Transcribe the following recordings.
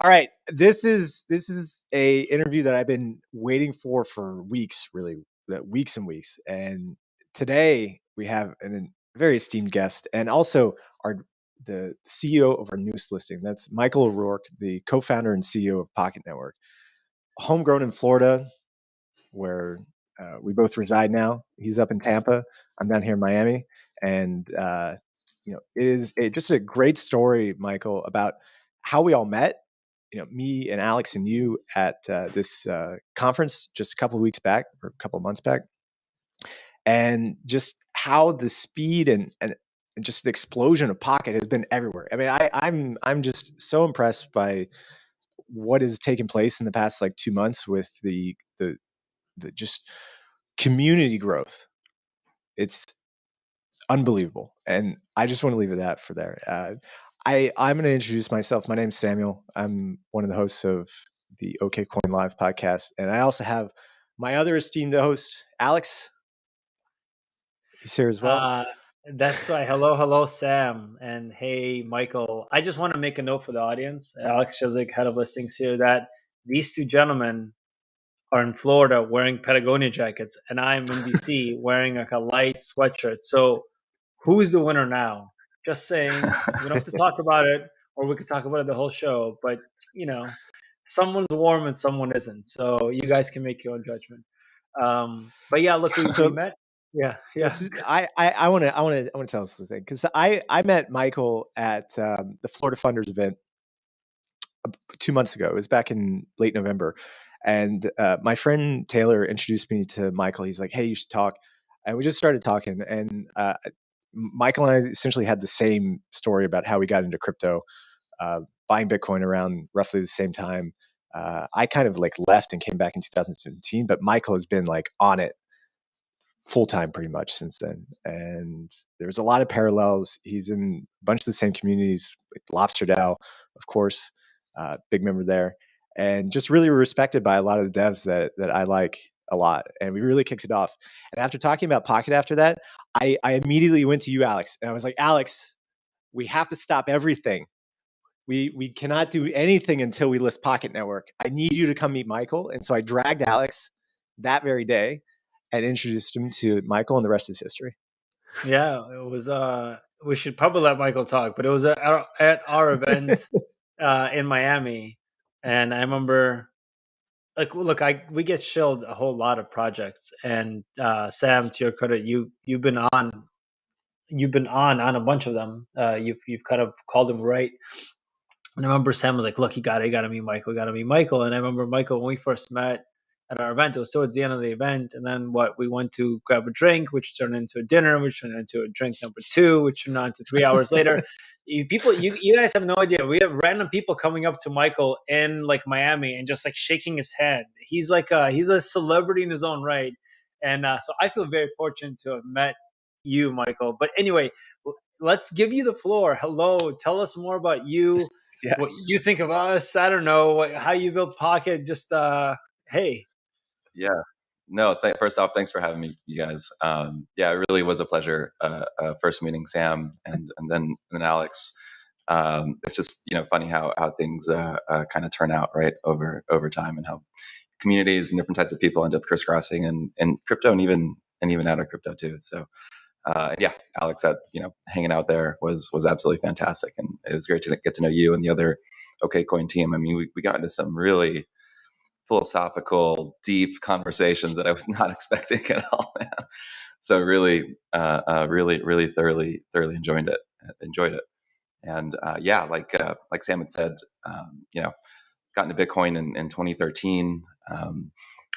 All right, this is a interview that I've been waiting for weeks, really, weeks and weeks. And today we have a very esteemed guest, and also the CEO of our newest listing. That's Michael O'Rourke, the co-founder and CEO of Pocket Network, homegrown in Florida, where we both reside now. He's up in Tampa. I'm down here in Miami, and it is just a great story, Michael, about how we all met. Me and Alex and you at this conference just a couple of weeks back, or a couple of months back, and just how the speed and just the explosion of Pocket has been everywhere. I mean, I'm just so impressed by what has taken place in the past like 2 months with the just community growth. It's unbelievable, and I just want to leave it at for there. I'm going to introduce myself. My name's Samuel. I'm one of the hosts of the Okcoin Live podcast, and I also have my other esteemed host, Alex. He's here as well. That's why. Hello, Sam, and hey, Michael. I just want to make a note for the audience. Alex Shevzik, head of listings here, that these two gentlemen are in Florida wearing Patagonia jackets, and I'm in DC wearing like a light sweatshirt. So, who's the winner now? Just saying. We don't have to talk about it, or we could talk about it the whole show. But someone's warm and someone isn't. So you guys can make your own judgment. But yeah, look, we met. Yeah. I want to tell us the thing, because I met Michael at the Florida Funders event 2 months ago. It was back in late November, and my friend Taylor introduced me to Michael. He's like, "Hey, you should talk," and we just started talking. And Michael and I essentially had the same story about how we got into crypto, buying Bitcoin around roughly the same time. I kind of like left and came back in 2017, but Michael has been like on it full time pretty much since then. And there's a lot of parallels. He's in a bunch of the same communities, like Lobster DAO, of course, big member there, and just really respected by a lot of the devs that I like a lot. And we really kicked it off. And after talking about Pocket after that, I immediately went to you, Alex, and I was like, Alex, we have to stop everything. We cannot do anything until we list Pocket Network. I need you to come meet Michael. And so I dragged Alex that very day and introduced him to Michael, and the rest is history. Yeah, it was. We should probably let Michael talk, but it was at our event in Miami, and I remember, like, look, we get shilled a whole lot of projects, and Sam, to your credit, you've been on a bunch of them. You've kind of called them right. And I remember Sam was like, "Look, you got to meet Michael. Got to meet Michael." And I remember Michael, when we first met at our event, it was towards the end of the event, and then we went to grab a drink, which turned into a dinner, which turned into a drink number 2, which turned on to 3 hours later. You guys have no idea. We have random people coming up to Michael in like Miami and just like shaking his hand. He's a celebrity in his own right, and so I feel very fortunate to have met you, Michael. But anyway, let's give you the floor. Hello, tell us more about you. Yeah. What you think of us. I don't know how you built Pocket. Just hey. Yeah. No, first off, thanks for having me, you guys. Yeah, it really was a pleasure first meeting Sam and then Alex. It's just funny how things kind of turn out, right, over time, and how communities and different types of people end up crisscrossing in crypto and even out of crypto too. So yeah, Alex, that hanging out there was absolutely fantastic, and it was great to get to know you and the other Okcoin team. I mean, we got into some really philosophical, deep conversations that I was not expecting at all. So really thoroughly enjoyed it. And yeah, like Sam had said, got into Bitcoin in 2013. I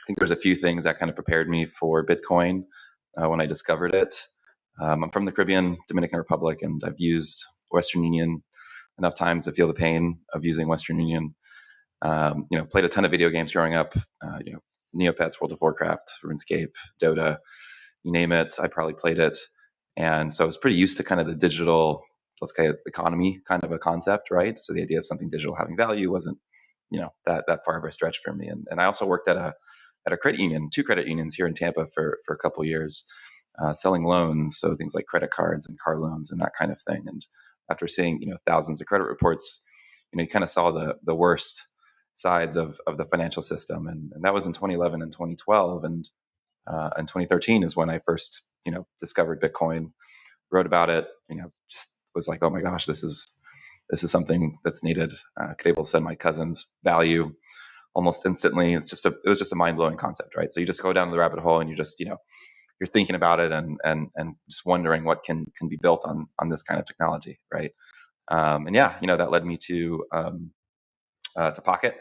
think there's a few things that kind of prepared me for Bitcoin when I discovered it. I'm from the Caribbean, Dominican Republic, and I've used Western Union enough times to feel the pain of using Western Union. Played a ton of video games growing up, Neopets, World of Warcraft, RuneScape, Dota, you name it, I probably played it. And so I was pretty used to kind of the digital, let's say, economy kind of a concept, right? So the idea of something digital having value wasn't, that far of a stretch for me. And I also worked at a credit union, 2 credit unions here in Tampa for a couple of years, selling loans. So things like credit cards and car loans and that kind of thing. And after seeing, thousands of credit reports, you kind of saw the worst sides of the financial system, and that was in 2011 and 2012, and 2013 is when I first discovered Bitcoin, wrote about it, just was like, oh my gosh, this is something that's needed. Could able to send my cousins value almost instantly. It was just a mind blowing concept, right? So you just go down the rabbit hole and you just you're thinking about it and just wondering what can be built on this kind of technology, right? And yeah, that led me to Pocket.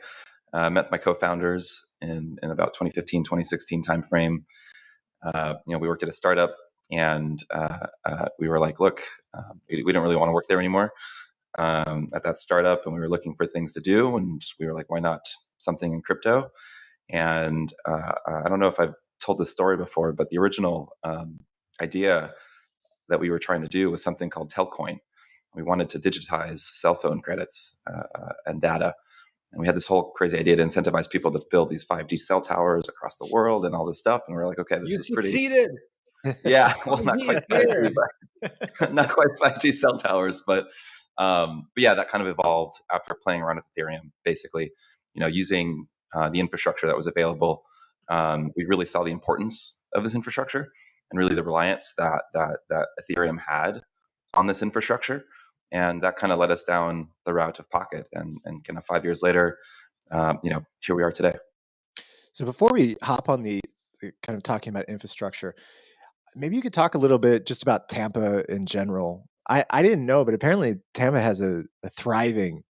Met my co-founders in about 2015, 2016 timeframe. We worked at a startup, and we were like, look, we don't really want to work there anymore at that startup, and we were looking for things to do, and we were like, why not something in crypto? And I don't know if I've told this story before, but the original idea that we were trying to do was something called Telcoin. We wanted to digitize cell phone credits and data. And we had this whole crazy idea to incentivize people to build these 5G cell towers across the world and all this stuff. And we're like, okay, this is pretty. Succeeded. Yeah, well, not quite 5G, but not quite 5G cell towers, but yeah, that kind of evolved after playing around with Ethereum. Basically, using the infrastructure that was available, we really saw the importance of this infrastructure and really the reliance that Ethereum had on this infrastructure. And that kind of led us down the route of Pocket. And kind of 5 years later, here we are today. So before we hop on the kind of talking about infrastructure, maybe you could talk a little bit just about Tampa in general. I didn't know, but apparently Tampa has a thriving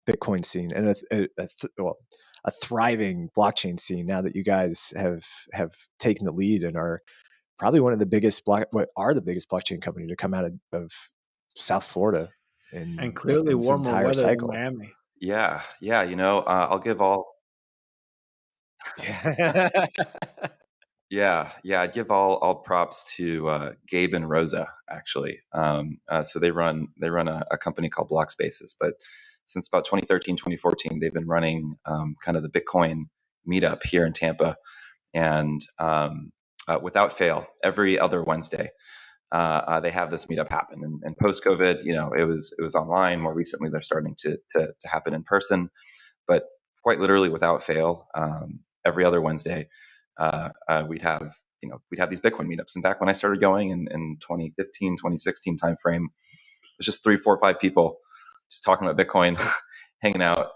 Bitcoin scene and a thriving blockchain scene now that you guys have taken the lead and are probably one of the biggest the biggest blockchain company to come out of South Florida and clearly in this warmer entire weather cycle. in Miami. Yeah. I'll give all. Yeah, I'd give all props to Gabe and Rosa, actually. So they run a company called Block Spaces, but since about 2013, 2014, they've been running kind of the Bitcoin meetup here in Tampa, and without fail, every other Wednesday, they have this meetup happen. And post COVID, it was online. More recently, they're starting to happen in person, but quite literally without fail, every other Wednesday, we'd have these Bitcoin meetups. And back when I started going in 2015, 2016 timeframe, it was just 3, 4, 5 people just talking about Bitcoin, hanging out.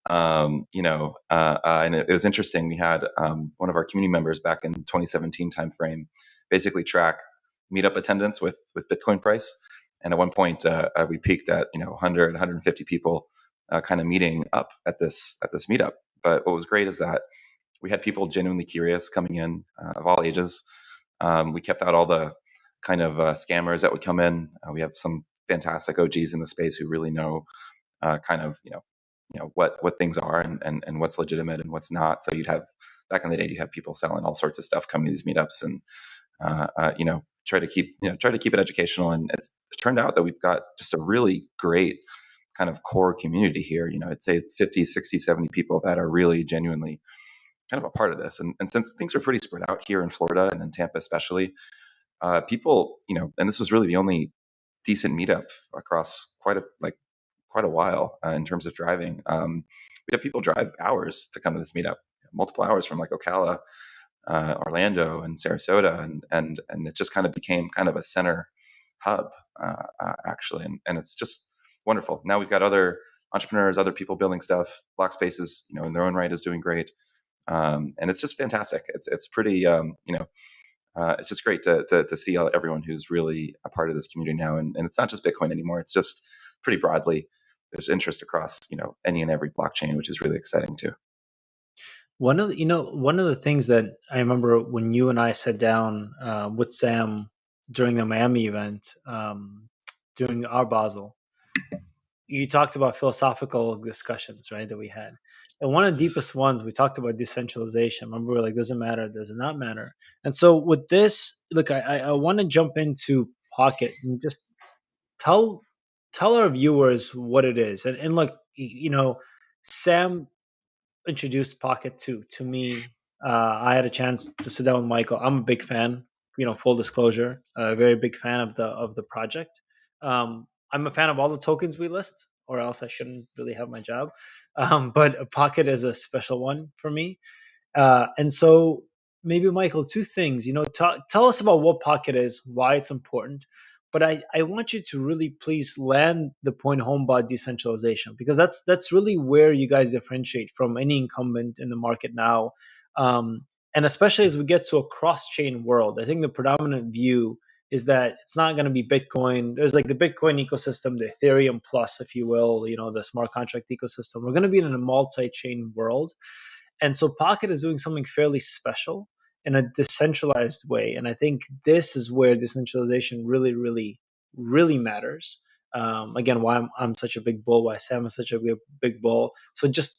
And it was interesting. We had one of our community members back in 2017 timeframe basically track meetup attendance with Bitcoin price. And at one point, we peaked at 100, 150 people kind of meeting up at this meetup. But what was great is that we had people genuinely curious coming in of all ages. We kept out all the kind of scammers that would come in. We have some fantastic OGs in the space who really know kind of what things are and what's legitimate and what's not. So you'd have back in the day, you have people selling all sorts of stuff coming to these meetups and try to keep it educational. And it turned out that we've got just a really great kind of core community here. I'd say it's 50, 60, 70 people that are really genuinely kind of a part of this. And since things are pretty spread out here in Florida and in Tampa especially, people, and this was really the only decent meetup across quite a while in terms of driving. We have people drive hours to come to this meetup, multiple hours from like Ocala, Orlando, and Sarasota, and it just kind of became kind of a center hub actually, and it's just wonderful. Now we've got other entrepreneurs, other people building stuff. Block Spaces, in their own right, is doing great. And it's just fantastic. It's pretty, it's just great to see everyone who's really a part of this community now. And it's not just Bitcoin anymore. It's just pretty broadly. There's interest across, any and every blockchain, which is really exciting too. One of the things that I remember when you and I sat down with Sam during the Miami event, during our Basel, you talked about philosophical discussions, right, that we had. And one of the deepest ones, we talked about decentralization. Remember, we were like, does it matter? Does it not matter? And so with this, look, I want to jump into Pocket and just tell our viewers what it is. And look, Sam introduced Pocket to me. I had a chance to sit down with Michael. I'm a big fan, full disclosure, a very big fan of the project. I'm a fan of all the tokens we list, or else I shouldn't really have my job. But Pocket is a special one for me. And so maybe Michael, two things, tell us about what Pocket is, why it's important. But I want you to really please land the point home about decentralization, because that's really where you guys differentiate from any incumbent in the market now. And especially as we get to a cross-chain world, I think the predominant view is that it's not going to be Bitcoin. There's like the Bitcoin ecosystem, the Ethereum plus, if you will, the smart contract ecosystem. We're going to be in a multi-chain world. And so Pocket is doing something fairly special in a decentralized way. And I think this is where decentralization really, really, really matters. Again, why I'm such a big bull, why Sam is such a big bull. So just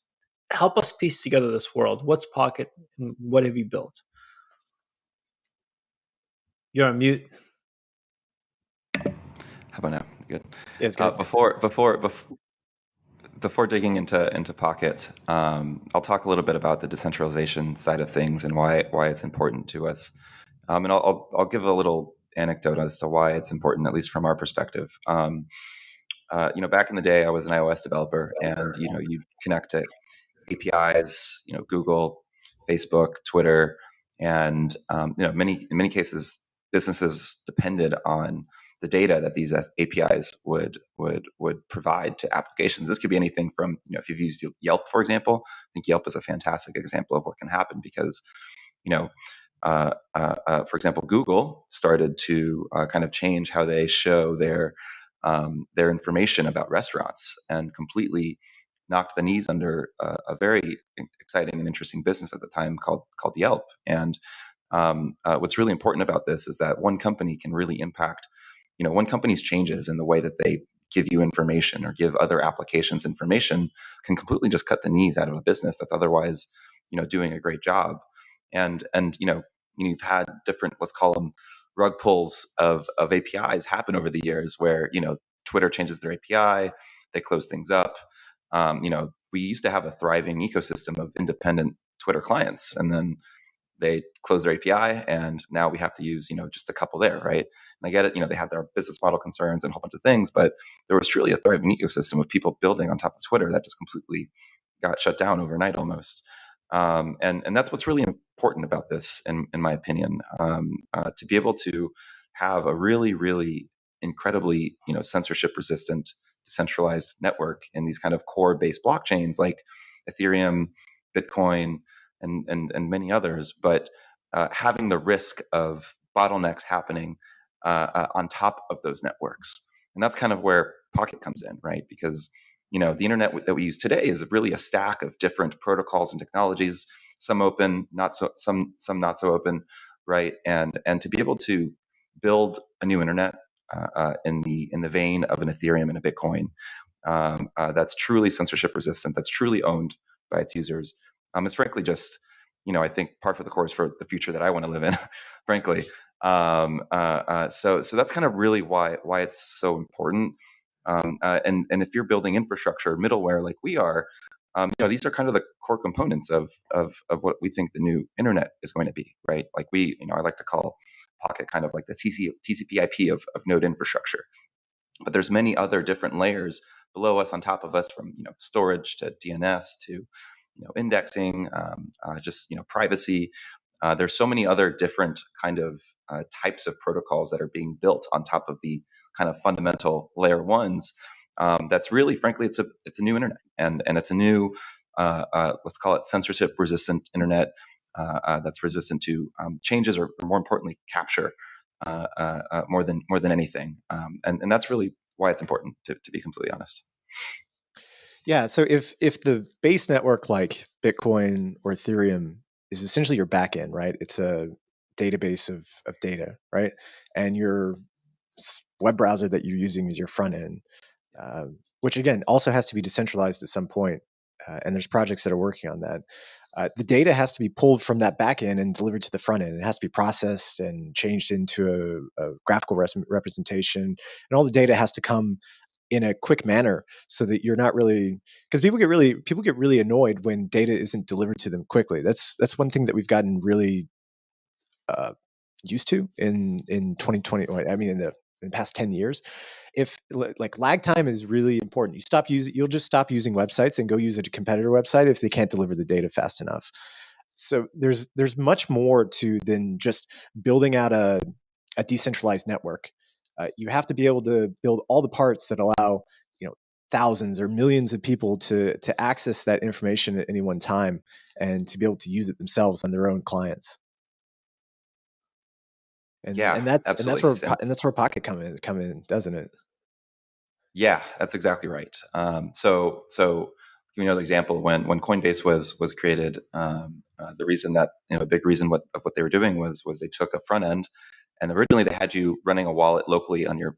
help us piece together this world. What's Pocket and what have you built? You're on mute. How about now? Good. Yeah, it's good. Before digging into Pocket, I'll talk a little bit about the decentralization side of things and why it's important to us. And I'll give a little anecdote as to why it's important, at least from our perspective. Back in the day, I was an iOS developer, and you connect to APIs, Google, Facebook, Twitter, and in many cases, businesses depended on the data that these APIs would provide to applications. This could be anything from, if you've used Yelp, for example. I think Yelp is a fantastic example of what can happen because, for example, Google started to kind of change how they show their information about restaurants and completely knocked the knees under a very exciting and interesting business at the time called Yelp. And what's really important about this is that one company can really impact, one company's changes in the way that they give you information or give other applications information can completely just cut the knees out of a business that's otherwise, doing a great job. And you've had different, let's call them rug pulls of APIs happen over the years where, Twitter changes their API, they close things up. We used to have a thriving ecosystem of independent Twitter clients, and then they close their API, and now we have to use, just a couple there, right? And I get it, they have their business model concerns and a whole bunch of things, but there was truly a thriving ecosystem of people building on top of Twitter that just completely got shut down overnight almost. And that's what's really important about this, in my opinion, to be able to have a really, really incredibly, censorship-resistant, decentralized network in these kind of core-based blockchains like Ethereum, Bitcoin, and many others, but having the risk of bottlenecks happening on top of those networks. And that's kind of where Pocket comes in, right? Because the internet that we use today is really a stack of different protocols and technologies, some open, some not so open, right? And to be able to build a new internet in the vein of an Ethereum and a Bitcoin that's truly censorship resistant, that's truly owned by its users, it's frankly just, I think par for the course for the future that I want to live in, frankly. So that's kind of really why it's so important. And if you're building infrastructure, middleware like we are, these are kind of the core components of what we think the new internet is going to be, right? Like I like to call Pocket kind of like the TCP/IP of node infrastructure. But there's many other different layers below us, on top of us, from storage to DNS to indexing, just privacy. There's so many other different kind of types of protocols that are being built on top of the kind of fundamental layer ones. That's really, frankly, it's a new internet, and it's a new, let's call it censorship resistant internet that's resistant to changes, or more importantly, capture more than anything. And that's really why it's important, to be completely honest. Yeah. So if the base network like Bitcoin or Ethereum is essentially your backend, right? It's a database of data, right? And your web browser that you're using is your front end, which again also has to be decentralized at some point. And there's projects that are working on that. The data has to be pulled from that backend and delivered to the front end. It has to be processed and changed into a graphical representation, and all the data has to come in a quick manner, so that you're not really, because people get really annoyed when data isn't delivered to them quickly. That's one thing that we've gotten really used to in 2020. I mean, in the in the past 10 years. If like lag time is really important, you'll just stop using websites and go use a competitor website if they can't deliver the data fast enough. So there's much more to than just building out a decentralized network. You have to be able to build all the parts that allow, you know, thousands or millions of people to access that information at any one time and to be able to use it themselves on their own clients. And Yeah, and that's and that's absolutely. where and that's where Pocket come in, doesn't it? Yeah, that's exactly right. So give me another example. When Coinbase was created, the reason that, a big reason of what they were doing was they took a front end, and originally they had you running a wallet locally on your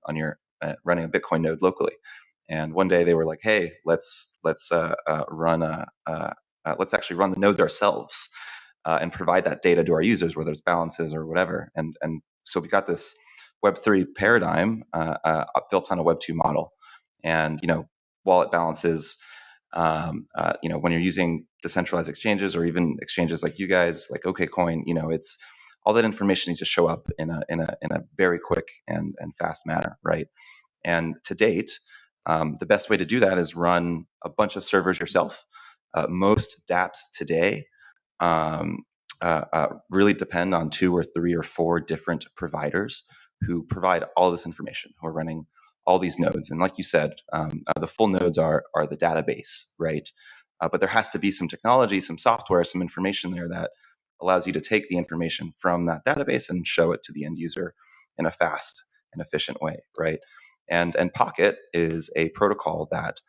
running a Bitcoin node locally. And one day they were like, hey, let's actually run the nodes ourselves, and provide that data to our users, whether it's balances or whatever. And so we got this Web3 paradigm built on a Web2 model. And wallet balances, when you're using decentralized exchanges or even exchanges like you guys, like Okcoin, it's all that information needs to show up in a very quick and fast manner, right? And to date, the best way to do that is run a bunch of servers yourself. Most dApps today um, really depend on 2 or 3 or 4 different providers who provide all this information, who are running all these nodes. And like you said, the full nodes are the database, right? But there has to be some technology, some software, some information there that allows you to take the information from that database and show it to the end user in a fast and efficient way, right? And Pocket is a protocol that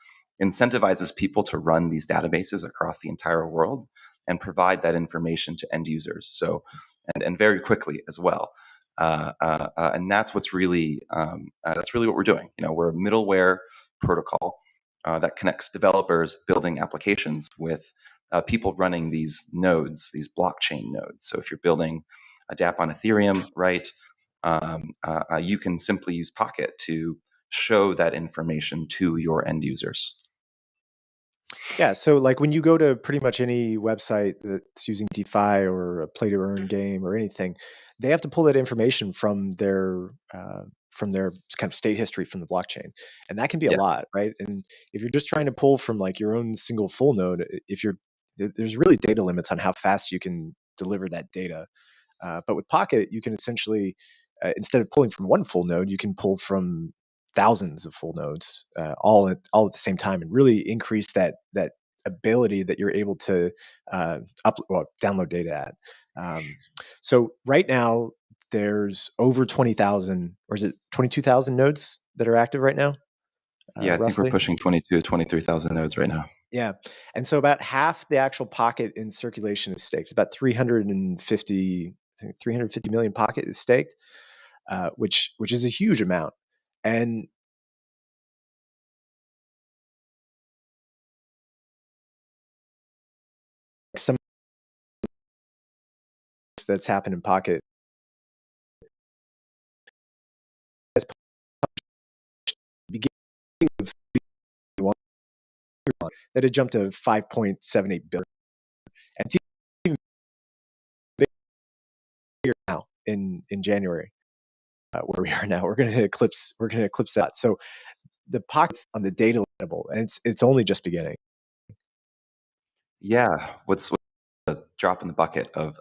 incentivizes people to run these databases across the entire world and provide that information to end users. So, and very quickly as well. And that's what's really what we're doing. We're a middleware protocol that connects developers building applications with people running these nodes, these blockchain nodes. So if you're building a dApp on Ethereum, right, you can simply use Pocket to show that information to your end users. Yeah, so like when you go to pretty much any website that's using DeFi or a play to earn game or anything, they have to pull that information from their kind of state history from the blockchain, and that can be a Yeah. lot, right? And if you're just trying to pull from like your own single full node, there's really data limits on how fast you can deliver that data. But with Pocket, you can essentially, instead of pulling from one full node, you can pull from thousands of full nodes, all at the same time, and really increase that ability that you're able to download data at. So right now, there's over 20,000, or is it 22,000 nodes that are active right now, Yeah, I think we're roughly? pushing 23,000 nodes right now. Yeah. And so about half the actual Pocket in circulation is staked. About 350, I think 350 million Pocket is staked, which is a huge amount. And some that's happened in Pocket beginning of that had jumped to 5.78 billion. And it's even bigger now in January, where we are now. We're going to eclipse that. So the Pocket on the data level, and it's only just beginning. Yeah, what's the drop in the bucket of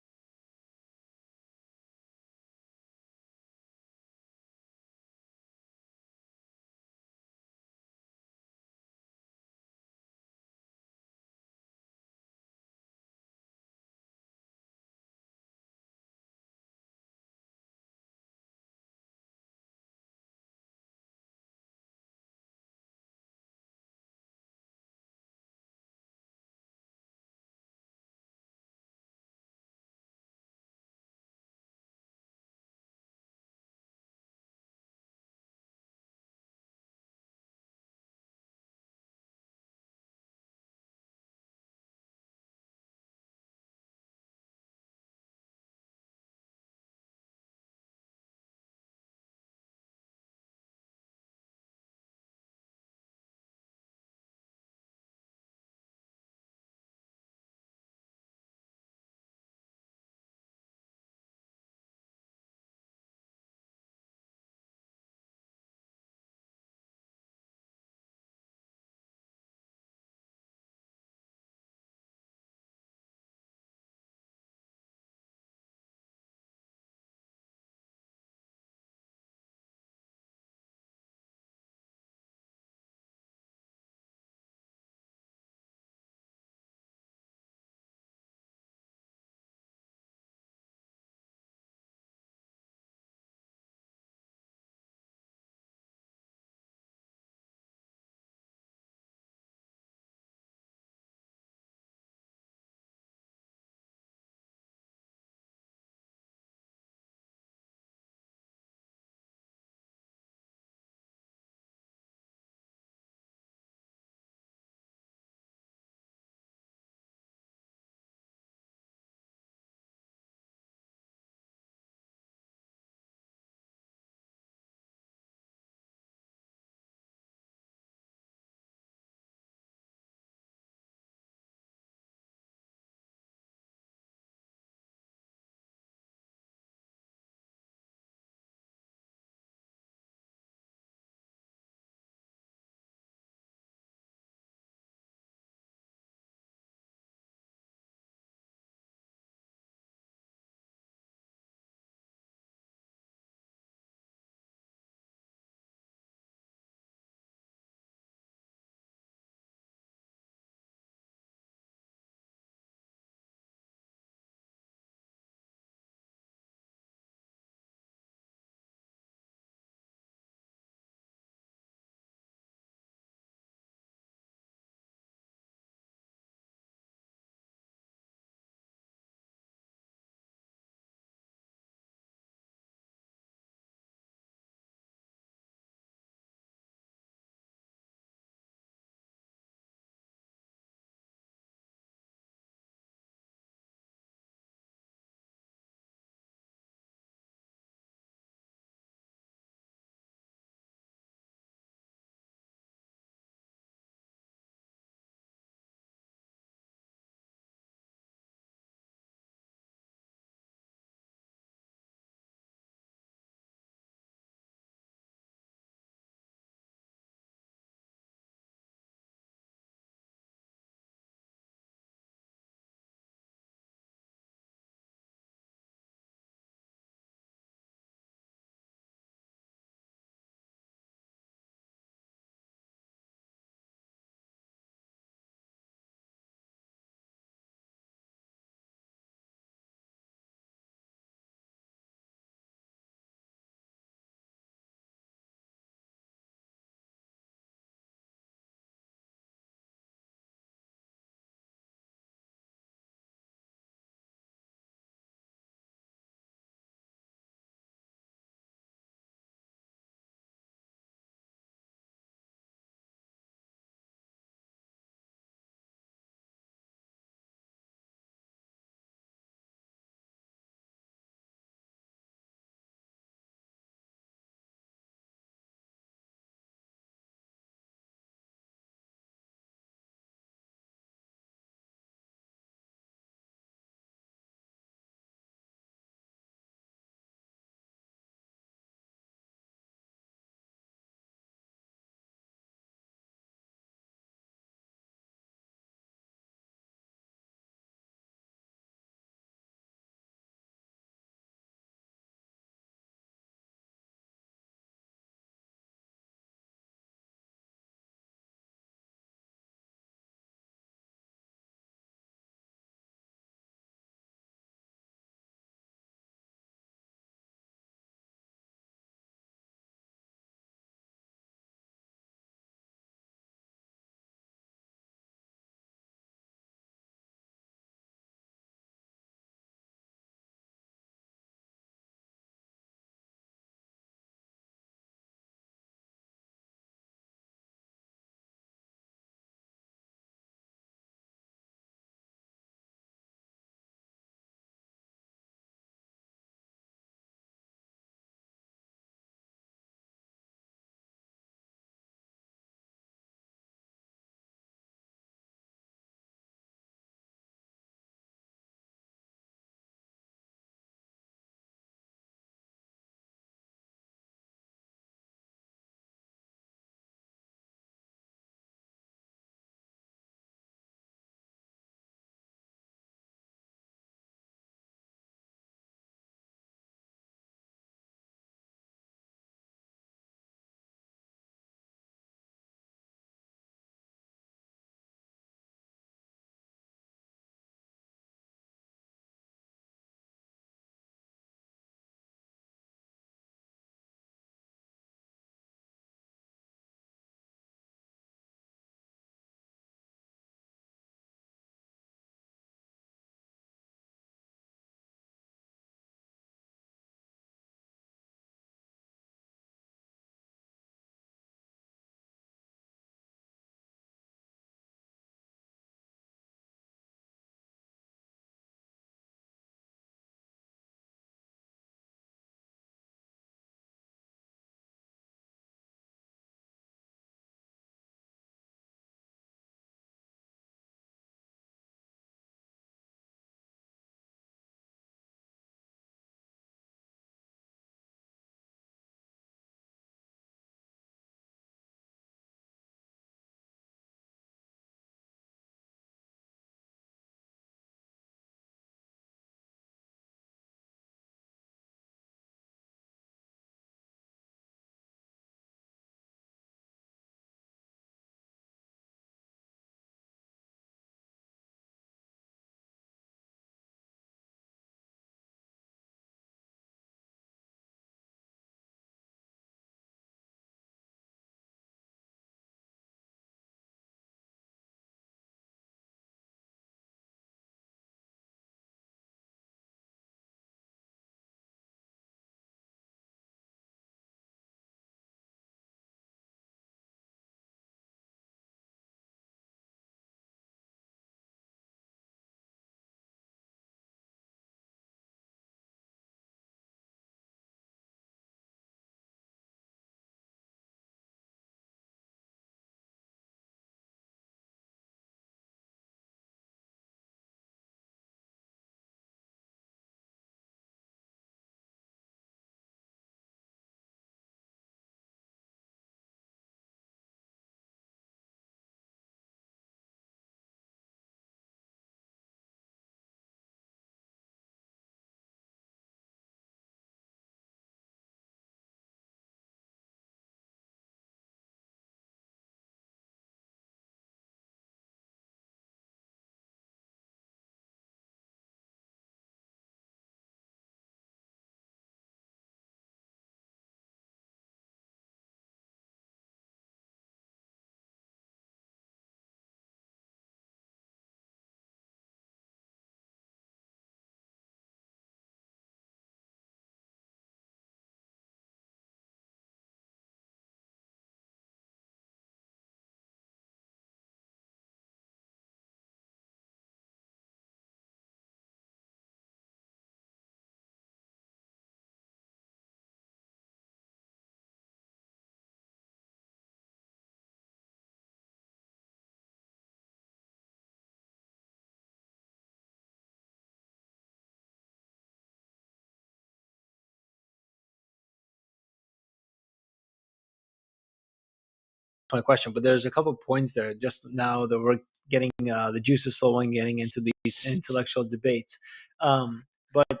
my question, but there's a couple of points there just now that we're getting the juices flowing, getting into these intellectual debates. But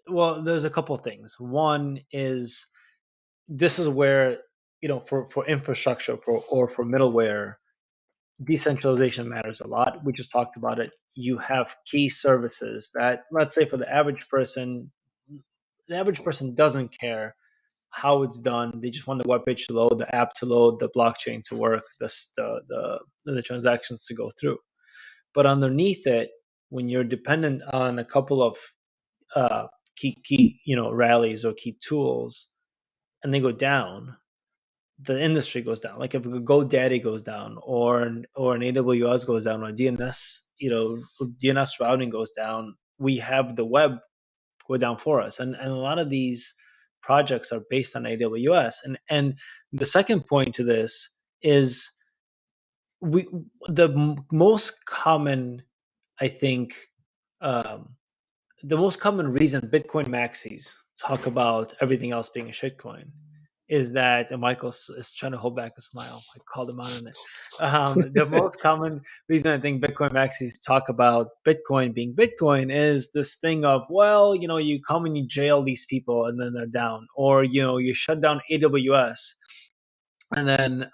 well, there's a couple of things. One is this is where, for infrastructure for middleware, decentralization matters a lot. We just talked about it. You have key services that, let's say, for the average person doesn't care how it's done. They just want the web page to load, the app to load, the blockchain to work, the transactions to go through. But underneath it, when you're dependent on a couple of key rallies or key tools, and they go down, the industry goes down. Like if GoDaddy goes down, or an AWS goes down, or DNS, DNS routing goes down, we have the web go down for us. And a lot of these projects are based on AWS. And the second point to this is the most common, I think, the most common reason Bitcoin maxis talk about everything else being a shitcoin is that, and Michael is trying to hold back a smile. I called him out on it. The most common reason I think Bitcoin maxis talk about Bitcoin being Bitcoin is this thing of, well, you come and you jail these people and then they're down, or, you shut down AWS. And then,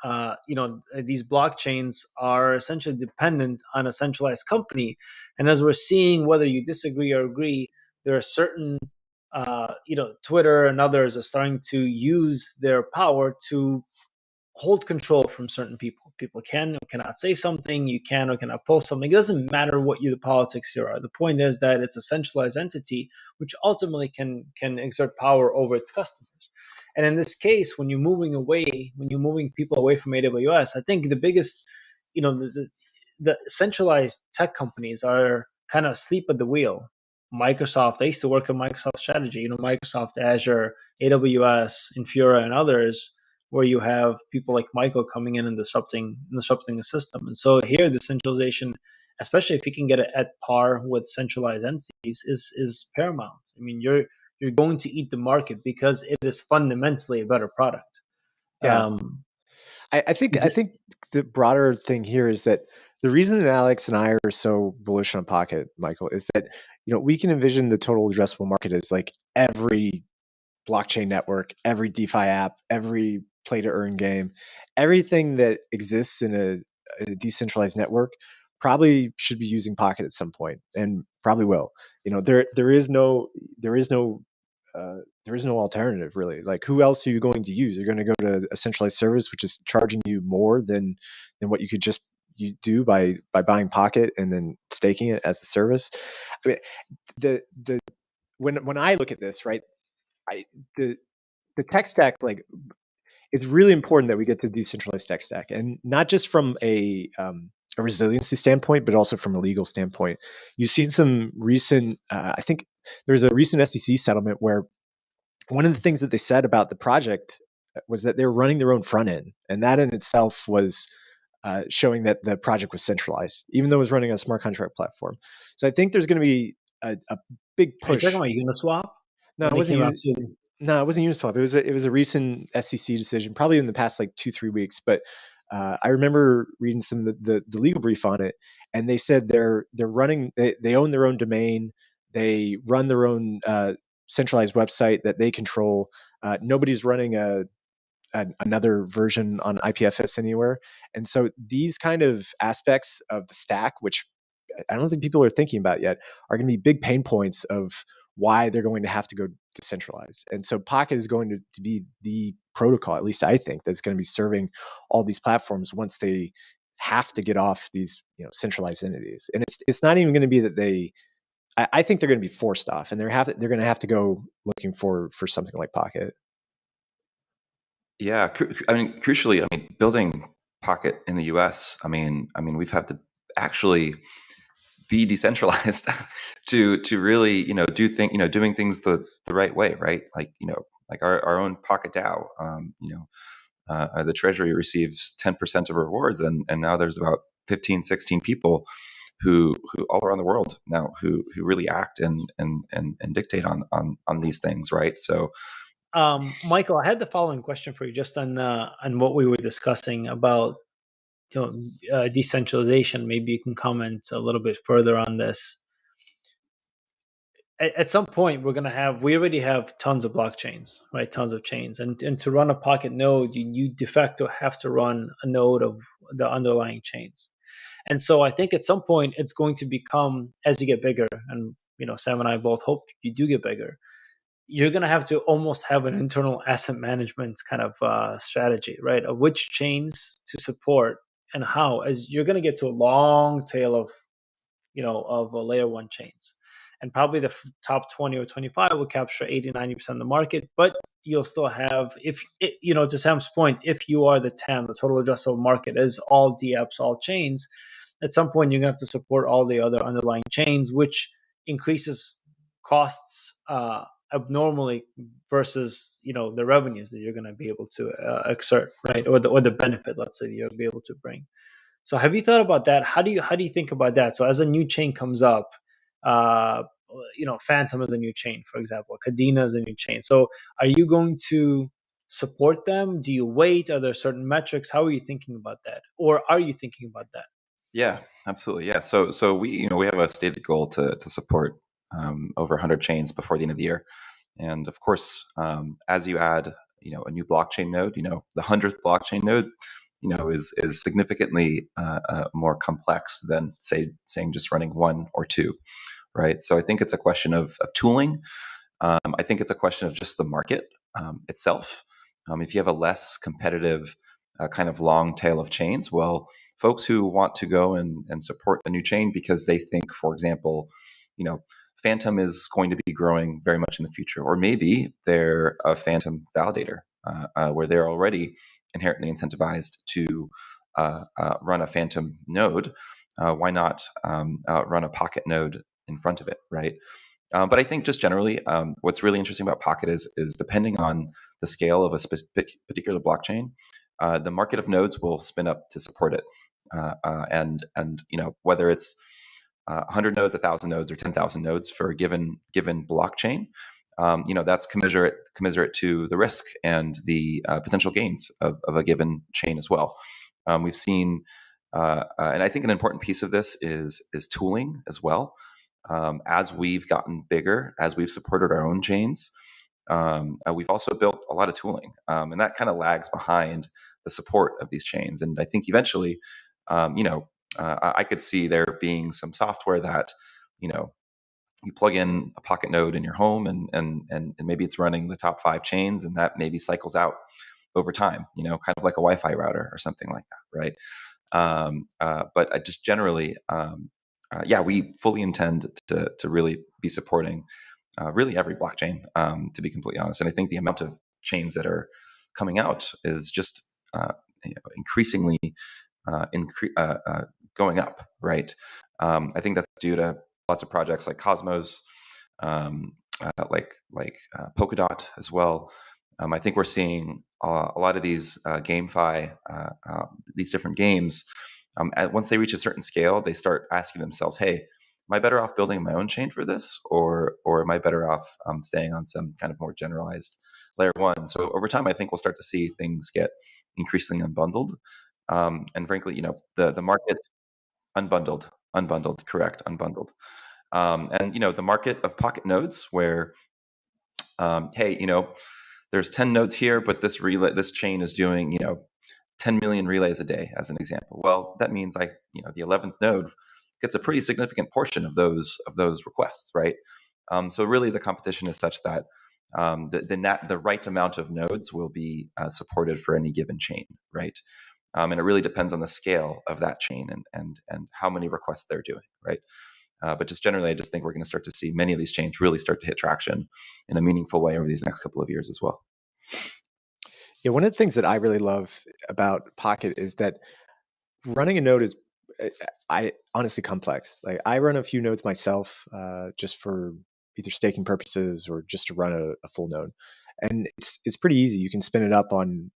these blockchains are essentially dependent on a centralized company. And as we're seeing, whether you disagree or agree, there are certain, Twitter and others are starting to use their power to hold control from certain people. People can or cannot say something. You can or cannot post something. It doesn't matter what the politics here are. The point is that it's a centralized entity which ultimately can exert power over its customers. And in this case, when you're moving people away from AWS, I think the biggest, the centralized tech companies are kind of asleep at the wheel. Microsoft, I used to work on Microsoft strategy, Microsoft Azure, AWS, Infura, and others, where you have people like Michael coming in and disrupting the system. And so here, the centralization, especially if you can get it at par with centralized entities, is paramount. I mean, you're going to eat the market because it is fundamentally a better product. Yeah. I think the broader thing here is that the reason that Alex and I are so bullish on Pocket, Michael, is that we can envision the total addressable market as like every blockchain network, every DeFi app, every play to earn game, everything that exists in a decentralized network probably should be using Pocket at some point, and probably will. There is no alternative really. Like, who else are you going to use? You're going to go to a centralized service which is charging you more than what you could just do by buying Pocket and then staking it as the service. I mean, the when I look at this, right, the tech stack, like, it's really important that we get to decentralized tech stack, and not just from a resiliency standpoint, but also from a legal standpoint. You've seen some recent, I think there's a recent SEC settlement where one of the things that they said about the project was that they were running their own front end, and that in itself was showing that the project was centralized, even though it was running on a smart contract platform. So I think there's going to be a big Are you push. talking about Uniswap? No, it wasn't. No, it wasn't Uniswap. It was a recent SEC decision, probably in the past like 2-3 weeks. But I remember reading some of the legal brief on it, and they said they're running. They own their own domain. They run their own centralized website that they control. Nobody's running another version on IPFS anywhere. And so these kind of aspects of the stack, which I don't think people are thinking about yet, are going to be big pain points of why they're going to have to go decentralized. And so Pocket is going to be the protocol, at least I think, that's going to be serving all these platforms once they have to get off these centralized entities. And it's not even going to be that I think they're going to be forced off, and they're going to have to go looking for something like Pocket. Yeah, crucially, building Pocket in the U.S. I mean, we've had to actually be decentralized to really doing things the right way, right? Like our own Pocket DAO. The Treasury receives 10% of rewards, and now there's about 15, 16 people who all around the world now who really act and dictate on these things, right? So Michael, I had the following question for you, just on what we were discussing about decentralization. Maybe you can comment a little bit further on this. At some point, we already have tons of blockchains, right? Tons of chains, and to run a Pocket node, you de facto have to run a node of the underlying chains. And so I think at some point it's going to become, as you get bigger, and Sam and I both hope you do get bigger, you're going to have to almost have an internal asset management kind of strategy, right? Of which chains to support and how, as you're going to get to a long tail of, layer one chains. And probably the top 20 or 25 will capture 80, 90% of the market. But you'll still have, to Sam's point, if you are the TAM, the total addressable market is all DApps, all chains, at some point you're going to have to support all the other underlying chains, which increases costs abnormally versus the revenues that you're going to be able to exert, right? Or the benefit, let's say, you'll be able to bring. So have you thought about that? How do you think about that? So as a new chain comes up, Phantom is a new chain, for example. Cadena is a new chain. So are you going to support them? Do you wait? Are there certain metrics? How are you thinking about that? Or are you thinking about that? Yeah, absolutely. Yeah. So we have a stated goal to support over 100 chains before the end of the year. And of course, as you add, a new blockchain node, the 100th blockchain node, is significantly more complex than saying just running one or two, right? So I think it's a question of tooling. I think it's a question of just the market itself. If you have a less competitive kind of long tail of chains, well, folks who want to go and support a new chain because they think, for example, Phantom is going to be growing very much in the future, or maybe they're a Phantom validator where they're already inherently incentivized to run a Phantom node. Why not run a Pocket node in front of it, right? But I think just generally, what's really interesting about Pocket is depending on the scale of a particular blockchain, the market of nodes will spin up to support it, and whether it's 100 nodes, 1,000 nodes, or 10,000 nodes for a given blockchain, that's commensurate to the risk and the potential gains of a given chain as well. We've seen, and I think an important piece of this is tooling as well. As we've gotten bigger, as we've supported our own chains, we've also built a lot of tooling, and that kind of lags behind the support of these chains. And I think eventually, I could see there being some software that, you plug in a Pocket node in your home, and maybe it's running the top 5 chains, and that maybe cycles out over time, kind of like a Wi-Fi router or something like that, right? But I just generally, we fully intend to really be supporting really every blockchain, to be completely honest. And I think the amount of chains that are coming out is just increasingly going up, right? I think that's due to lots of projects like Cosmos, like POKT as well. I think we're seeing a lot of these GameFi, these different games. Once they reach a certain scale, they start asking themselves, "Hey, am I better off building my own chain for this, or am I better off staying on some kind of more generalized layer one?" So over time, I think we'll start to see things get increasingly unbundled, and frankly, the market unbundled, correct, unbundled, and the market of Pocket nodes where, hey, there's 10 nodes here, but this chain is doing 10 million relays a day, as an example. Well, that means the 11th node gets a pretty significant portion of those requests, right? So really, the competition is such that the right amount of nodes will be supported for any given chain, right? And it really depends on the scale of that chain and how many requests they're doing, right? But just generally, I just think we're going to start to see many of these chains really start to hit traction in a meaningful way over these next couple of years as well. Yeah, one of the things that I really love about Pocket is that running a node is, I honestly, complex. Like, I run a few nodes myself, just for either staking purposes or just to run a full node, and it's pretty easy. You can spin it up on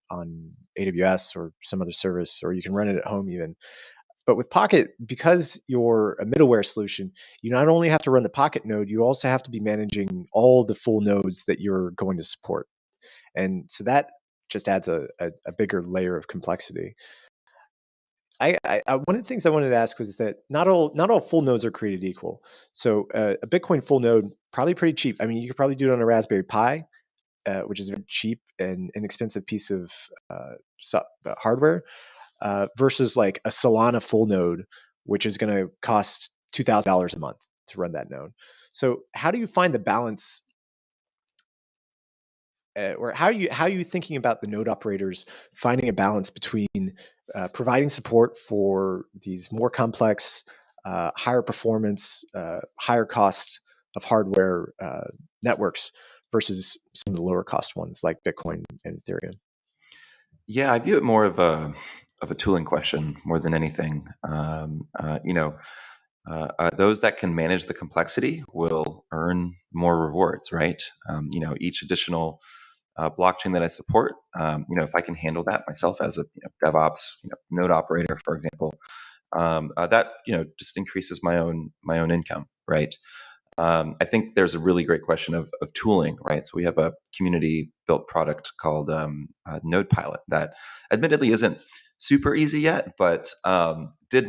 AWS or some other service, or you can run it at home even. But with Pocket, because you're a middleware solution, you not only have to run the Pocket node, you also have to be managing all the full nodes that you're going to support. And so that just adds a bigger layer of complexity. One of the things I wanted to ask was that not all full nodes are created equal. So a Bitcoin full node, probably pretty cheap. I mean, you could probably do it on a Raspberry Pi, which is a very cheap and inexpensive piece of hardware, versus like a Solana full node, which is going to cost $2,000 a month to run that node. So how do you find the balance? Or how are you thinking about the node operators finding a balance between providing support for these more complex, higher performance, higher cost of hardware networks versus some of the lower cost ones like Bitcoin and Ethereum? Yeah, I view it more of a tooling question more than anything. Those that can manage the complexity will earn more rewards, right? Each additional blockchain that I support, if I can handle that myself as a DevOps node operator, for example, that just increases my own income, right? I think there's a really great question of tooling, right? So we have a community built product called Node Pilot that admittedly isn't super easy yet, but did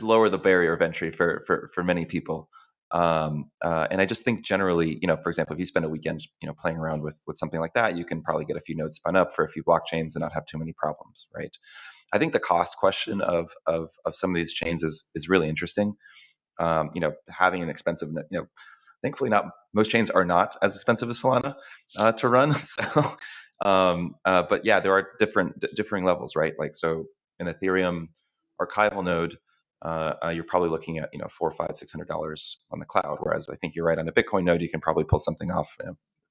lower the barrier of entry for many people. And I just think generally, for example, if you spend a weekend, playing around with something like that, you can probably get a few nodes spun up for a few blockchains and not have too many problems, right? I think the cost question of some of these chains is really interesting. Having an expensive, thankfully not most chains are not as expensive as Solana to run. So, but yeah, there are differing levels, right? Like, so an Ethereum archival node, you're probably looking at, $400, $500, $600 on the cloud. Whereas I think you're right, on a Bitcoin node, you can probably pull something off,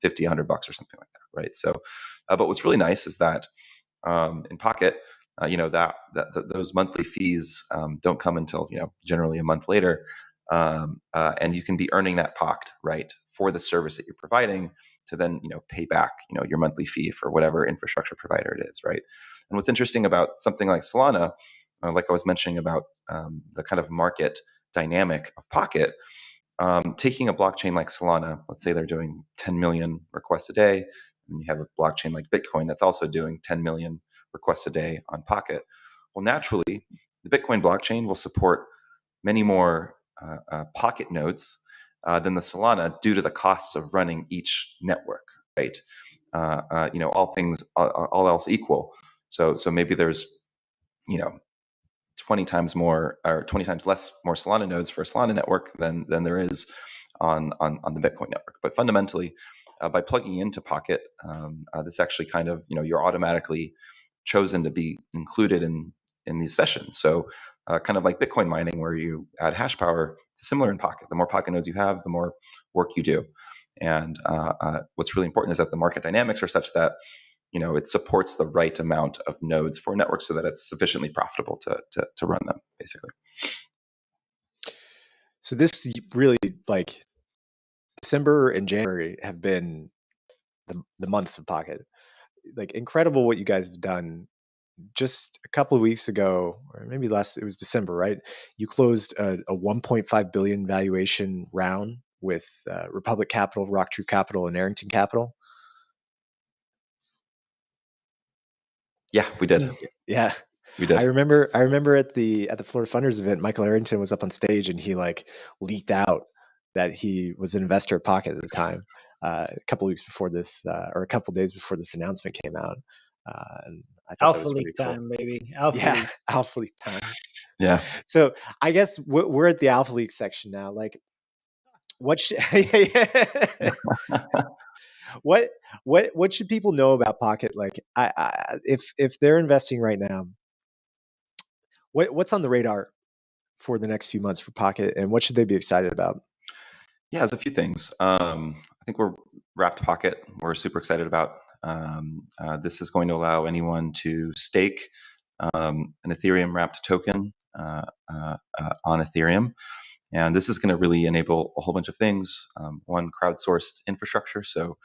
$50, $100 or something like that. Right. So, but what's really nice is that, in Pocket, those monthly fees don't come until generally a month later, and you can be earning that POKT, right, for the service that you're providing to then pay back your monthly fee for whatever infrastructure provider it is, right? And what's interesting about something like Solana, like I was mentioning about the kind of market dynamic of Pocket, taking a blockchain like Solana, let's say they're doing 10 million requests a day, and you have a blockchain like Bitcoin that's also doing 10 million requests a day on Pocket. Well, naturally, the Bitcoin blockchain will support many more Pocket nodes than the Solana due to the costs of running each network, right? All else equal. So maybe there's 20 times more or 20 times less more Solana nodes for a Solana network than there is on the Bitcoin network. But fundamentally, by plugging into Pocket, this actually kind of you're automatically chosen to be included in these sessions. So kind of like Bitcoin mining, where you add hash power, it's similar in Pocket. The more Pocket nodes you have, the more work you do. And what's really important is that the market dynamics are such that it supports the right amount of nodes for networks so that it's sufficiently profitable to run them, basically. So this really, like, December and January have been the months of Pocket. Like, incredible what you guys have done. Just a couple of weeks ago, or maybe less, it was December, right? You closed a 1.5 billion valuation round with Republic Capital, Rock True Capital, and Arrington Capital. Yeah, we did. Yeah, we did. I remember at the Florida Funders event, Michael Arrington was up on stage and he like leaked out that he was an investor at Pocket at the time, a couple of weeks before this, or a couple of days before this announcement came out. And I thought that Alpha was leak pretty cool. time, baby. Alpha Yeah, leak. Alpha Leak time. Yeah. So I guess we're at the Alpha Leak section now. Like, what should what should people know about Pocket? Like, if they're investing right now, what's on the radar for the next few months for Pocket, and what should they be excited about? Yeah, there's a few things. I think we're Wrapped Pocket. We're super excited about. This is going to allow anyone to stake an Ethereum wrapped token on Ethereum. And this is going to really enable a whole bunch of things. One, crowdsourced infrastructure. So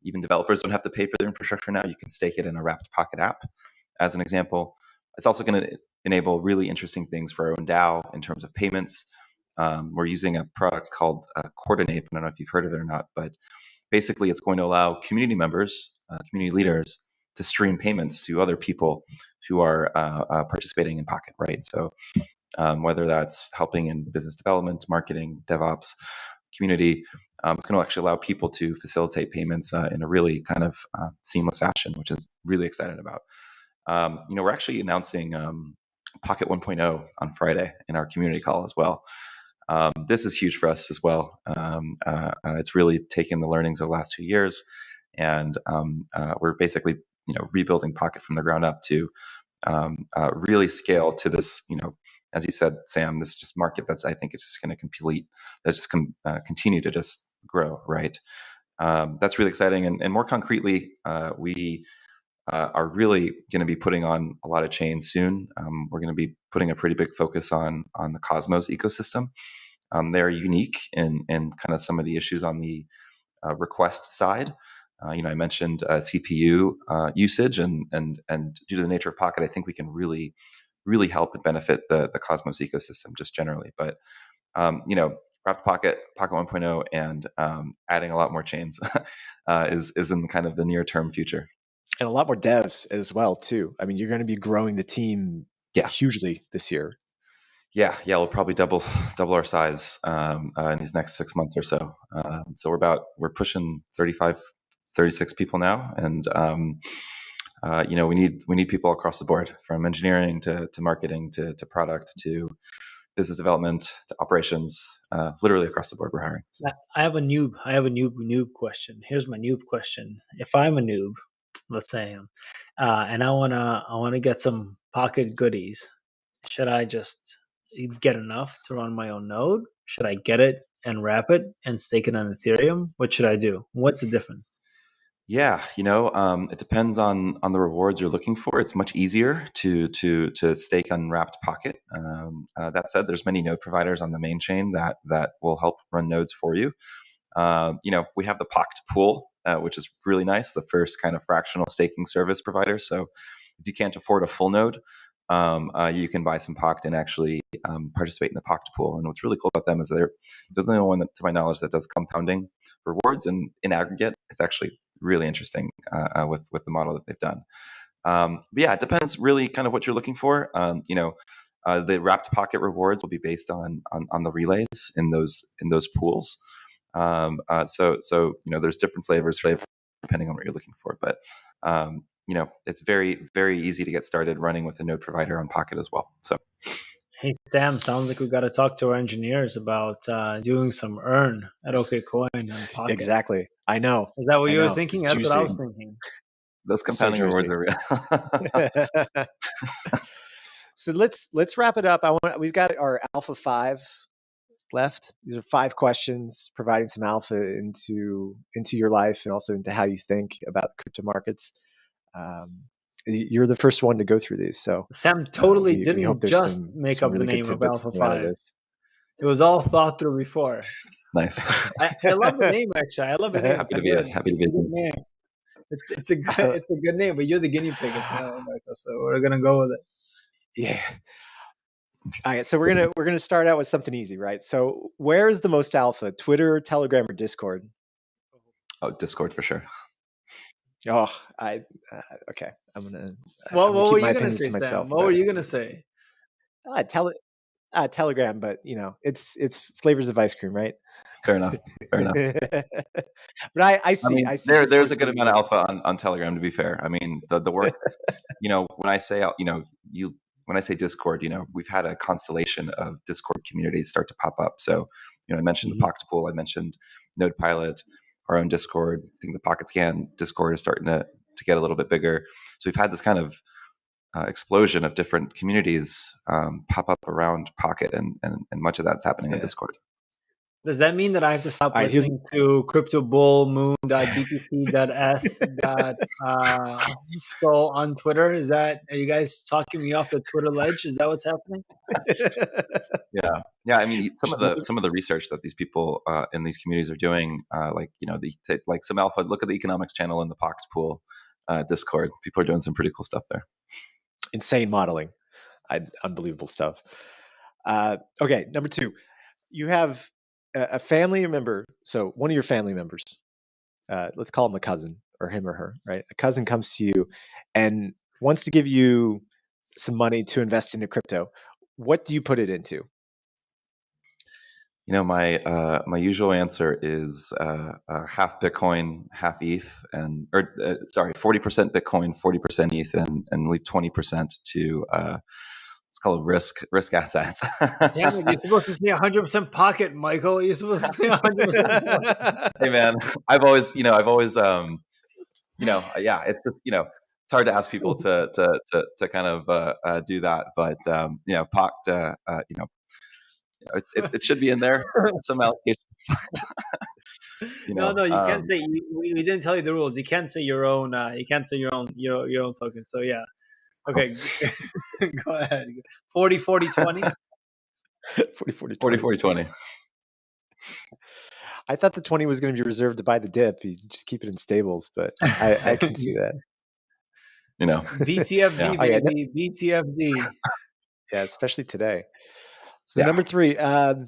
even developers don't have to pay for their infrastructure now. You can stake it in a Wrapped Pocket app, as an example. It's also going to enable really interesting things for our own DAO in terms of payments. We're using a product called Coordinate. I don't know if you've heard of it or not, but basically it's going to allow community members, community leaders, to stream payments to other people who are participating in Pocket, right? So whether that's helping in business development, marketing, DevOps, community, it's going to actually allow people to facilitate payments in a really kind of seamless fashion, which is really excited about. We're actually announcing Pocket 1.0 on Friday in our community call as well. This is huge for us as well. It's really taken the learnings of the last 2 years, and we're basically rebuilding Pocket from the ground up to really scale to this, as you said, Sam, this just market that's, I think it's just going to continue to just grow, right? That's really exciting. And more concretely, we are really going to be putting on a lot of chains soon. We're going to be putting a pretty big focus on the Cosmos ecosystem. They're unique in kind of some of the issues on the request side. I mentioned CPU usage, and due to the nature of Pocket, I think we can really help and benefit the Cosmos ecosystem just generally. But Wrapped Pocket 1.0, and adding a lot more chains is in kind of the near term future. And a lot more devs as well too. I mean, you're going to be growing the team hugely this year. Yeah, we'll probably double our size in these next 6 months or so. So we're pushing 35, 36 people now, and we need people across the board, from engineering to marketing to product to business development to operations. Literally across the board, we're hiring. So. I have a noob question. Here's my noob question. If I'm a noob, let's say I am, and I wanna get some Pocket goodies, should I just get enough to run my own node? Should I get it and wrap it and stake it on Ethereum? What should I do? What's the difference? Yeah, it depends on the rewards you're looking for. It's much easier to stake unwrapped Pocket. That said, there's many node providers on the main chain that will help run nodes for you. We have the POKT pool, which is really nice, the first kind of fractional staking service provider. So if you can't afford a full node, you can buy some POKT and actually participate in the POKT pool. And what's really cool about them is they're the only one, to my knowledge, that does compounding rewards. And in aggregate, it's actually really interesting with the model that they've done. But yeah, it depends really kind of what you're looking for. The wrapped Pocket rewards will be based on the relays in those pools. So there's different flavors depending on what you're looking for. But it's very, very easy to get started running with a node provider on Pocket as well. So. Hey, Sam, sounds like we got to talk to our engineers about doing some earn at Okcoin on Pocket. Exactly. I know. Is that what you were thinking? That's what I was thinking. Those compounding rewards are real. So let's wrap it up. We've got our Alpha 5 left. These are 5 questions providing some alpha into your life and also into how you think about crypto markets. You're the first one to go through these, so Sam totally didn't just make up the name of Alpha 5. It was all thought through before. Nice. I love the name, actually. I love the name. Happy to be a good name. It's a good name, but you're the guinea pig, Michael, so we're gonna go with it. Yeah. All right, so we're gonna start out with something easy, right? So where is the most alpha? Twitter, Telegram, or Discord? Oh, Discord for sure. Oh, okay. I'm gonna. What were you gonna say, Sam? What were you gonna say? Telegram, but it's flavors of ice cream, right? Fair enough. But I see. There's a good amount of alpha on Telegram, to be fair. I mean, the work. When I say when I say Discord, we've had a constellation of Discord communities start to pop up. So, I mentioned the POKT pool, I mentioned Node Pilot, our own Discord. I think the Pocket Scan Discord is starting to get a little bit bigger. So we've had this kind of explosion of different communities pop up around Pocket, and much of that's happening in Discord. Does that mean that I have to stop listening to CryptoBullMoon.btc.f.skull on Twitter? Are you guys talking me off the Twitter ledge? Is that what's happening? Yeah. I mean, some of the research that these people in these communities are doing, like some alpha. Look at the economics channel in the POKT pool Discord. People are doing some pretty cool stuff there. Insane modeling, unbelievable stuff. Okay, number 2, you have a family member. So one of your family members let's call him a cousin or him or her, right? A cousin comes to you and wants to give you some money to invest into crypto. What do you put it into? My usual answer is half Bitcoin, half ETH, 40% Bitcoin, 40% ETH, and leave 20% to let's call it risk assets. Damn it, you're supposed to say 100% pocket, Michael. You're supposed to say 100% pocket. Hey man, I've always it's just it's hard to ask people to kind of do that, but POKT, it should be in there some allocation. No, you can't say. We didn't tell you the rules. You can't say your own. You can't say your own token. So yeah, okay, go ahead. 40, 40, 20. 40, 20. I thought the 20 was going to be reserved to buy the dip. You just keep it in stables, but I can see that. BTFD, baby, BTFD. Yeah, especially today. So number 3, tell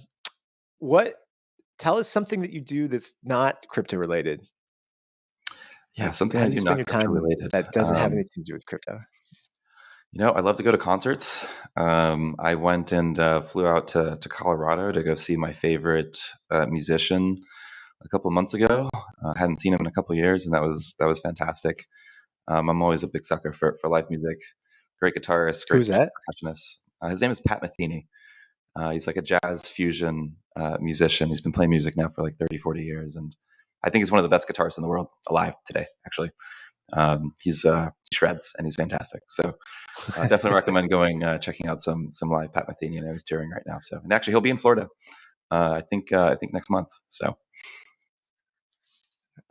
us something that you do that's not crypto related. Yeah, something I do not crypto related that doesn't have anything to do with crypto. I love to go to concerts. I went and flew out to Colorado to go see my favorite musician a couple of months ago. I hadn't seen him in a couple of years, and that was fantastic. I'm always a big sucker for live music. Great guitarist, great percussionist. His name is Pat Metheny. He's like a jazz fusion musician. He's been playing music now for like 30, 40 years, and I think he's one of the best guitarists in the world alive today, actually. He shreds and he's fantastic. So I definitely recommend checking out some live Pat Metheny. I know he's touring right now. So, and actually he'll be in Florida. I think next month. So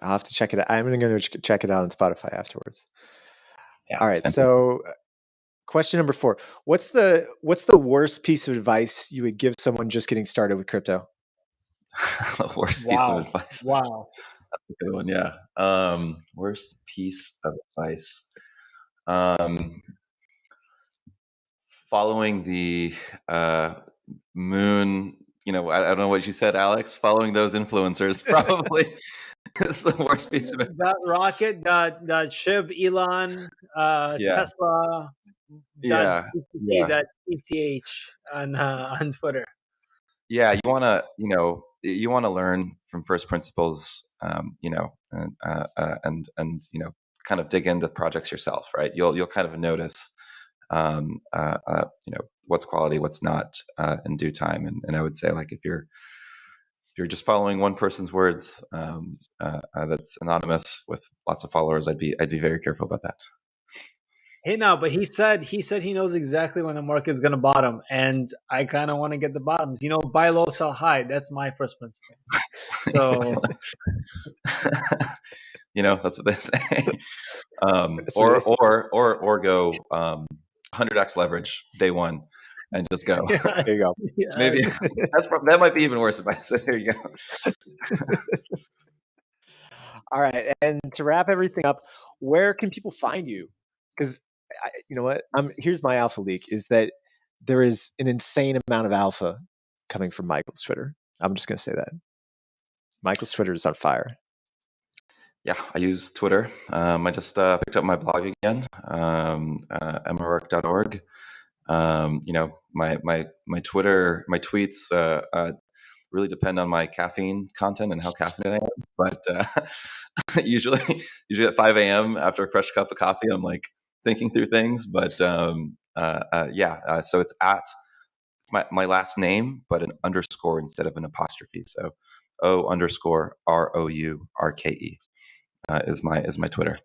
I'll have to check it out. I'm going to go check it out on Spotify afterwards. Yeah, all right. So question number 4, what's the worst piece of advice you would give someone just getting started with crypto? The worst piece of advice. Wow. That's a good one. Yeah. Worst piece of advice. Following the moon, I don't know what you said, Alex. Following those influencers probably is the worst piece of advice. That rocket, that ship, Elon, Tesla, that ETH on Twitter. Yeah, you want to learn from first principles, and kind of dig into projects yourself, right? You'll kind of notice, what's quality, what's not, in due time. And I would say, like, if you're just following one person's words, that's anonymous with lots of followers, I'd be very careful about that. Hey, no, but he said he knows exactly when the market's going to bottom, and I kind of want to get the bottoms. Buy low, sell high. That's my first principle. So, that's what they say. Or go 100x leverage day one and just go. There you go. Yes. Maybe that might be even worse advice. There you go. All right, and to wrap everything up, where can people find you? Because you know what? Here's my alpha leak: is that there is an insane amount of alpha coming from Michael's Twitter. I'm just going to say that Michael's Twitter is on fire. Yeah, I use Twitter. I just picked up my blog again, emmarourke.org. My Twitter, my tweets really depend on my caffeine content and how caffeinated I am. But usually at 5 a.m. after a fresh cup of coffee, I'm like thinking through things. But so it's my last name, but an underscore instead of an apostrophe. So O_ROURKE is my Twitter.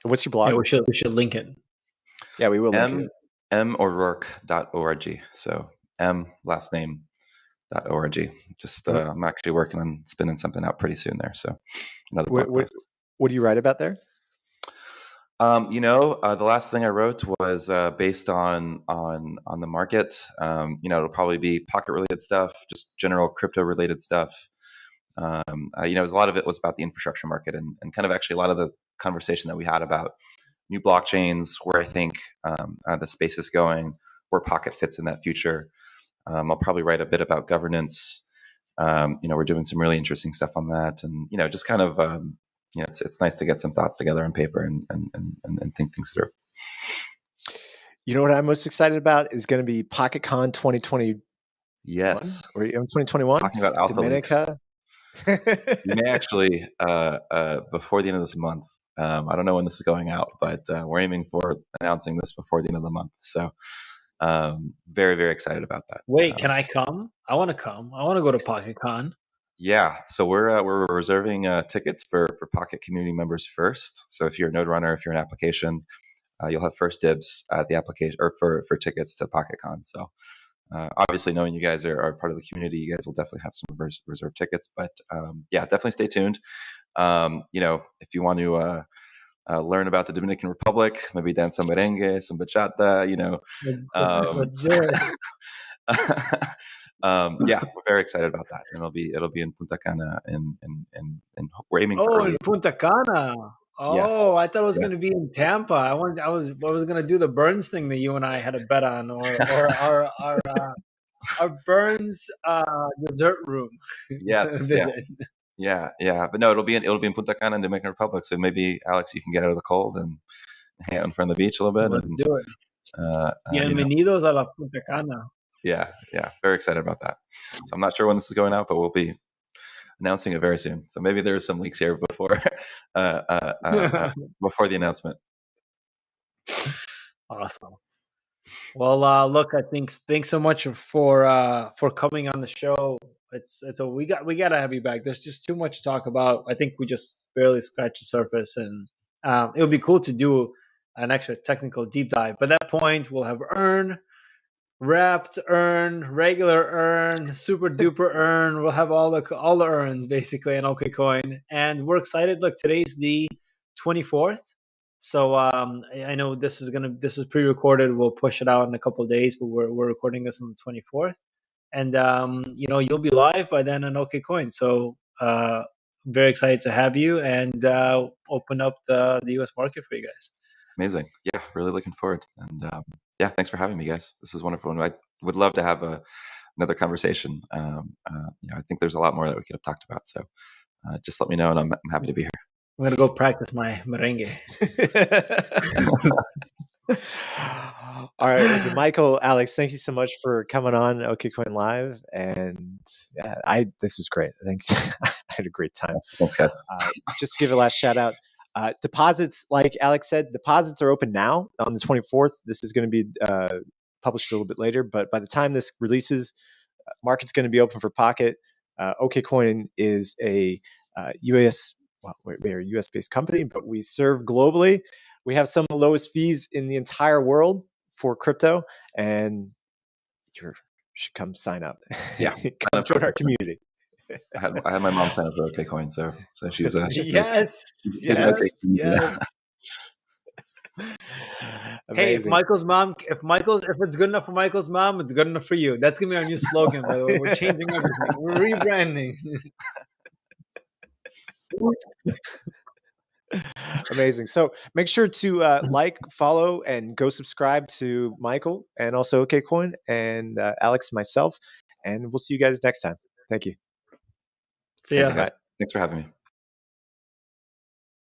And what's your blog? Yeah, we should link it. Yeah, we will link it. mourke.org. So last name .org. Just I'm actually working on spinning something out pretty soon there. So another blog post. What do you write about there? The last thing I wrote was based on the market. It'll probably be pocket related stuff, just general crypto related stuff. A lot of it was about the infrastructure market and kind of actually a lot of the conversation that we had about new blockchains, where I think the space is going, where Pocket fits in that future. I'll probably write a bit about governance, we're doing some really interesting stuff on that, and just kind of it's nice to get some thoughts together on paper and think things through. You know what I'm most excited about is going to be PocketCon 2020. Yes, or 2021. Talking about alpha Dominica. You may actually before the end of this month. I don't know when this is going out, but we're aiming for announcing this before the end of the month. So very, very excited about that. Wait, can I come? I want to come. I want to go to PocketCon. Yeah, so we're reserving tickets for Pocket community members first. So if you're a node runner, if you're an application, you'll have first dibs at the application or for tickets to PocketCon. So obviously, knowing you guys are part of the community, you guys will definitely have some reserved tickets. But yeah, definitely stay tuned. If you want to learn about the Dominican Republic, maybe dance some merengue, some bachata, Let's do it. Yeah, we're very excited about that. And it'll be in Punta Cana, and we're aiming for early. In Punta Cana. Oh, Yes. I thought it was going to be in Tampa. I was going to do the Burns thing that you and I had a bet on, or our Burns dessert room. Yes. visit. Yeah. But no, it'll be in Punta Cana in Dominican Republic. So maybe Alex, you can get out of the cold and hang out in front of the beach a little bit. Let's do it. Bienvenidos a la Punta Cana. Yeah, very excited about that. So I'm not sure when this is going out, but we'll be announcing it very soon. So maybe there's some leaks here before before the announcement. Awesome. Well, look, I think thanks so much for coming on the show. We got to have you back. There's just too much to talk about. I think we just barely scratched the surface, and it would be cool to do an extra technical deep dive. But at that point, we'll have earn, wrapped earn, regular earn, super duper earn. We'll have all the earns basically in Okcoin, and we're excited. Look, today's the 24th. So I know this is pre-recorded. We'll push it out in a couple of days, but we're recording this on the 24th, and you'll be live by then on Okcoin. So very excited to have you and open up the U.S. market for you guys. Amazing, yeah, really looking forward, and yeah, thanks for having me, guys. This is wonderful, and I would love to have another conversation. I think there's a lot more that we could have talked about. So just let me know, and I'm happy to be here. I'm going to go practice my merengue. All right. So Michael, Alex, thank you so much for coming on Okcoin Live. And yeah, this was great. Thanks. I had a great time. Thanks, guys. Just to give a last shout out. Deposits, like Alex said, deposits are open now on the 24th. This is going to be published a little bit later. But by the time this releases, market's going to be open for Pocket. Okcoin is a we're a US-based company, but we serve globally. We have some of the lowest fees in the entire world for crypto, and you should come sign up. Yeah, come join our community. I had my mom sign up for Okcoin, so she's yes. Hey, if it's good enough for Michael's mom, it's good enough for you. That's gonna be our new slogan, by the way. We're changing everything. We're rebranding. Amazing. So make sure to like, follow, and go subscribe to Michael and also Okcoin and Alex and myself. And we'll see you guys next time. Thank you. See ya. Thanks for having me.